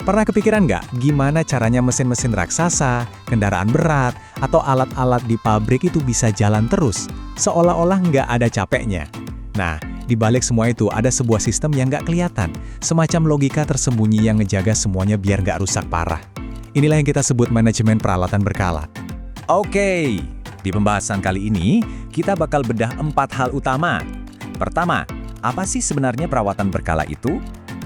Pernah kepikiran nggak gimana caranya mesin-mesin raksasa, kendaraan berat, atau alat-alat di pabrik itu bisa jalan terus, seolah-olah nggak ada capeknya? Nah, di balik semua itu ada sebuah sistem yang nggak kelihatan, semacam logika tersembunyi yang ngejaga semuanya biar nggak rusak parah. Inilah yang kita sebut manajemen peralatan berkala. Oke, di pembahasan kali ini, kita bakal bedah 4 hal utama. Pertama, apa sih sebenarnya perawatan berkala itu?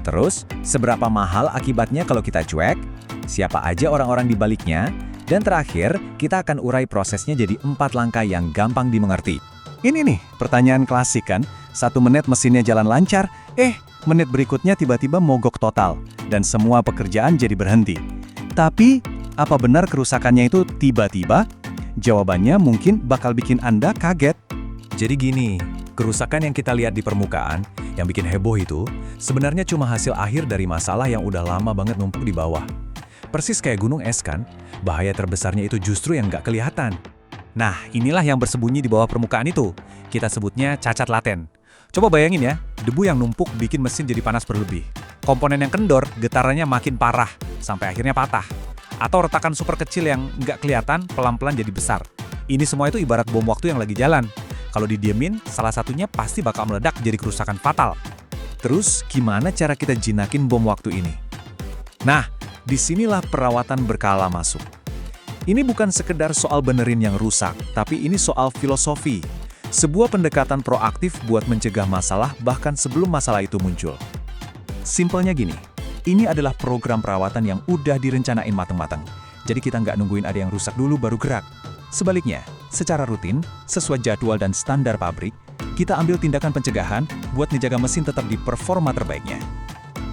Terus, seberapa mahal akibatnya kalau kita cuek? Siapa aja orang-orang di baliknya? Dan terakhir, kita akan urai prosesnya jadi 4 langkah yang gampang dimengerti. Ini nih, pertanyaan klasik kan, 1 menit mesinnya jalan lancar, menit berikutnya tiba-tiba mogok total, dan semua pekerjaan jadi berhenti. Tapi, apa benar kerusakannya itu tiba-tiba? Jawabannya mungkin bakal bikin Anda kaget. Jadi gini, kerusakan yang kita lihat di permukaan, yang bikin heboh itu, sebenarnya cuma hasil akhir dari masalah yang udah lama banget numpuk di bawah. Persis kayak gunung es kan, bahaya terbesarnya itu justru yang nggak kelihatan. Nah, inilah yang bersembunyi di bawah permukaan itu. Kita sebutnya cacat laten. Coba bayangin ya, debu yang numpuk bikin mesin jadi panas berlebih. Komponen yang kendor, getarannya makin parah, sampai akhirnya patah. Atau retakan super kecil yang nggak kelihatan, pelan-pelan jadi besar. Ini semua itu ibarat bom waktu yang lagi jalan. Kalau didiemin, salah satunya pasti bakal meledak jadi kerusakan fatal. Terus, gimana cara kita jinakin bom waktu ini? Nah, disinilah perawatan berkala masuk. Ini bukan sekedar soal benerin yang rusak, tapi ini soal filosofi. Sebuah pendekatan proaktif buat mencegah masalah bahkan sebelum masalah itu muncul. Simpelnya gini, ini adalah program perawatan yang udah direncanain matang-matang. Jadi kita nggak nungguin ada yang rusak dulu baru gerak. Sebaliknya, secara rutin, sesuai jadwal dan standar pabrik, kita ambil tindakan pencegahan buat ngejaga mesin tetap di performa terbaiknya.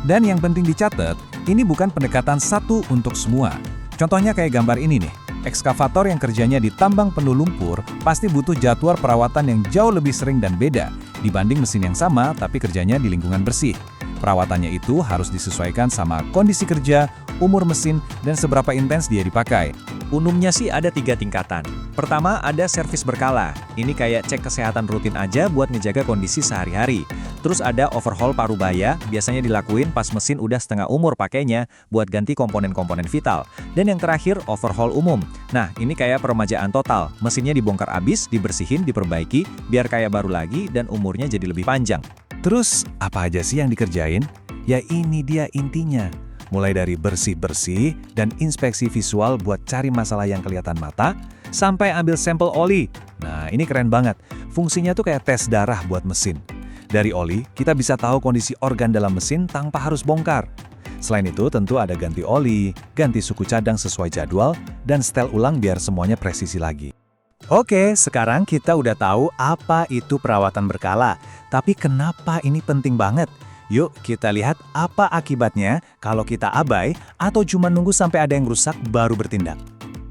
Dan yang penting dicatat, ini bukan pendekatan satu untuk semua. Contohnya kayak gambar ini nih, ekskavator yang kerjanya di tambang penuh lumpur pasti butuh jadwal perawatan yang jauh lebih sering dan beda dibanding mesin yang sama tapi kerjanya di lingkungan bersih. Perawatannya itu harus disesuaikan sama kondisi kerja, umur mesin, dan seberapa intens dia dipakai. Umumnya sih ada 3 tingkatan. Pertama, ada servis berkala. Ini kayak cek kesehatan rutin aja buat ngejaga kondisi sehari-hari. Terus ada overhaul parubaya, biasanya dilakuin pas mesin udah setengah umur pakainya buat ganti komponen-komponen vital. Dan yang terakhir, overhaul umum. Nah, ini kayak peremajaan total. Mesinnya dibongkar abis, dibersihin, diperbaiki, biar kayak baru lagi dan umurnya jadi lebih panjang. Terus, apa aja sih yang dikerjain? Ya ini dia intinya. Mulai dari bersih-bersih dan inspeksi visual buat cari masalah yang kelihatan mata, sampai ambil sampel oli. Nah, ini keren banget. Fungsinya tuh kayak tes darah buat mesin. Dari oli, kita bisa tahu kondisi organ dalam mesin tanpa harus bongkar. Selain itu, tentu ada ganti oli, ganti suku cadang sesuai jadwal, dan setel ulang biar semuanya presisi lagi. Oke, sekarang kita udah tahu apa itu perawatan berkala. Tapi kenapa ini penting banget? Yuk kita lihat apa akibatnya kalau kita abai atau cuma nunggu sampai ada yang rusak baru bertindak.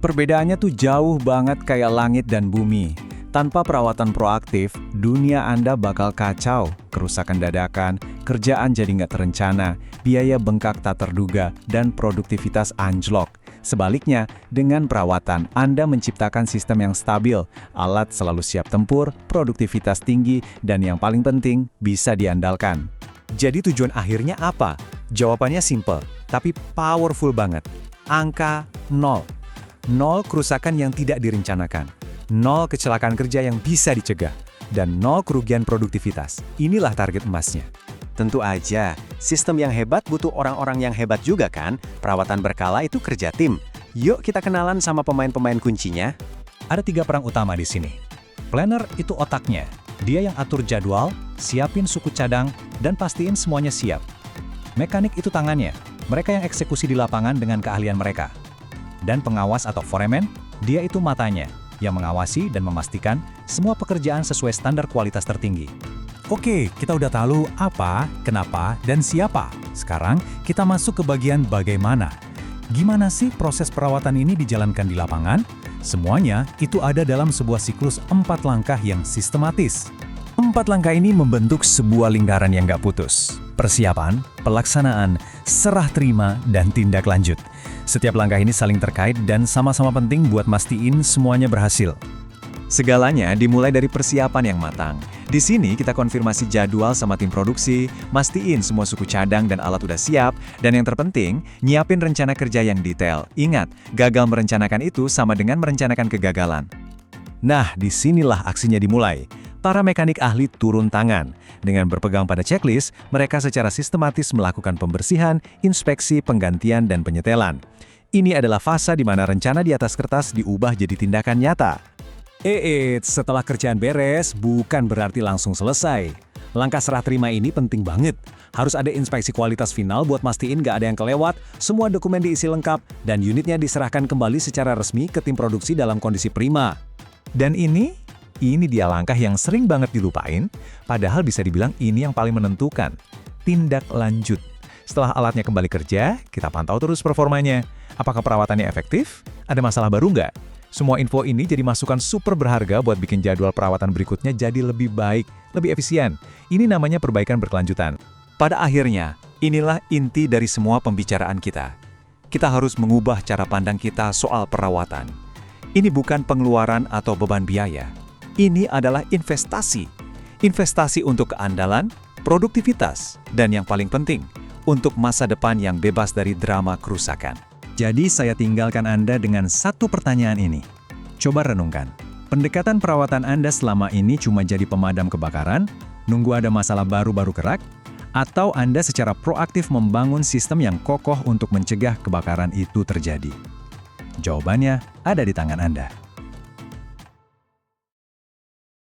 Perbedaannya tuh jauh banget kayak langit dan bumi. Tanpa perawatan proaktif, dunia Anda bakal kacau. Kerusakan dadakan, kerjaan jadi nggak terencana, biaya bengkak tak terduga, dan produktivitas anjlok. Sebaliknya, dengan perawatan, Anda menciptakan sistem yang stabil, alat selalu siap tempur, produktivitas tinggi, dan yang paling penting, bisa diandalkan. Jadi tujuan akhirnya apa? Jawabannya simple, tapi powerful banget. Angka 0. 0 kerusakan yang tidak direncanakan. 0 kecelakaan kerja yang bisa dicegah. Dan 0 kerugian produktivitas. Inilah target emasnya. Tentu aja, sistem yang hebat butuh orang-orang yang hebat juga kan? Perawatan berkala itu kerja tim. Yuk kita kenalan sama pemain-pemain kuncinya. Ada 3 peran utama di sini. Planner itu otaknya. Dia yang atur jadwal, siapin suku cadang, dan pastiin semuanya siap. Mekanik itu tangannya. Mereka yang eksekusi di lapangan dengan keahlian mereka. Dan pengawas atau foreman, dia itu matanya, yang mengawasi dan memastikan semua pekerjaan sesuai standar kualitas tertinggi. Oke, kita udah tahu apa, kenapa, dan siapa. Sekarang kita masuk ke bagian bagaimana. Gimana sih proses perawatan ini dijalankan di lapangan? Semuanya itu ada dalam sebuah siklus 4 langkah yang sistematis. 4 langkah ini membentuk sebuah lingkaran yang gak putus. Persiapan, pelaksanaan, serah terima, dan tindak lanjut. Setiap langkah ini saling terkait dan sama-sama penting buat mastiin semuanya berhasil. Segalanya dimulai dari persiapan yang matang. Di sini kita konfirmasi jadwal sama tim produksi, mastiin semua suku cadang dan alat udah siap, dan yang terpenting, nyiapin rencana kerja yang detail. Ingat, gagal merencanakan itu sama dengan merencanakan kegagalan. Nah, disinilah aksinya dimulai. Para mekanik ahli turun tangan. Dengan berpegang pada checklist, mereka secara sistematis melakukan pembersihan, inspeksi, penggantian, dan penyetelan. Ini adalah fase di mana rencana di atas kertas diubah jadi tindakan nyata. Setelah kerjaan beres, bukan berarti langsung selesai. Langkah serah terima ini penting banget. Harus ada inspeksi kualitas final buat mastiin nggak ada yang kelewat, semua dokumen diisi lengkap, dan unitnya diserahkan kembali secara resmi ke tim produksi dalam kondisi prima. Dan ini dia langkah yang sering banget dilupain, padahal bisa dibilang ini yang paling menentukan. Tindak lanjut. Setelah alatnya kembali kerja, kita pantau terus performanya. Apakah perawatannya efektif? Ada masalah baru nggak? Semua info ini jadi masukan super berharga buat bikin jadwal perawatan berikutnya jadi lebih baik, lebih efisien. Ini namanya perbaikan berkelanjutan. Pada akhirnya, inilah inti dari semua pembicaraan kita. Kita harus mengubah cara pandang kita soal perawatan. Ini bukan pengeluaran atau beban biaya. Ini adalah investasi. Investasi untuk keandalan, produktivitas, dan yang paling penting, untuk masa depan yang bebas dari drama kerusakan. Jadi saya tinggalkan Anda dengan satu pertanyaan ini. Coba renungkan. Pendekatan perawatan Anda selama ini cuma jadi pemadam kebakaran, nunggu ada masalah baru-baru kerak, atau Anda secara proaktif membangun sistem yang kokoh untuk mencegah kebakaran itu terjadi? Jawabannya ada di tangan Anda.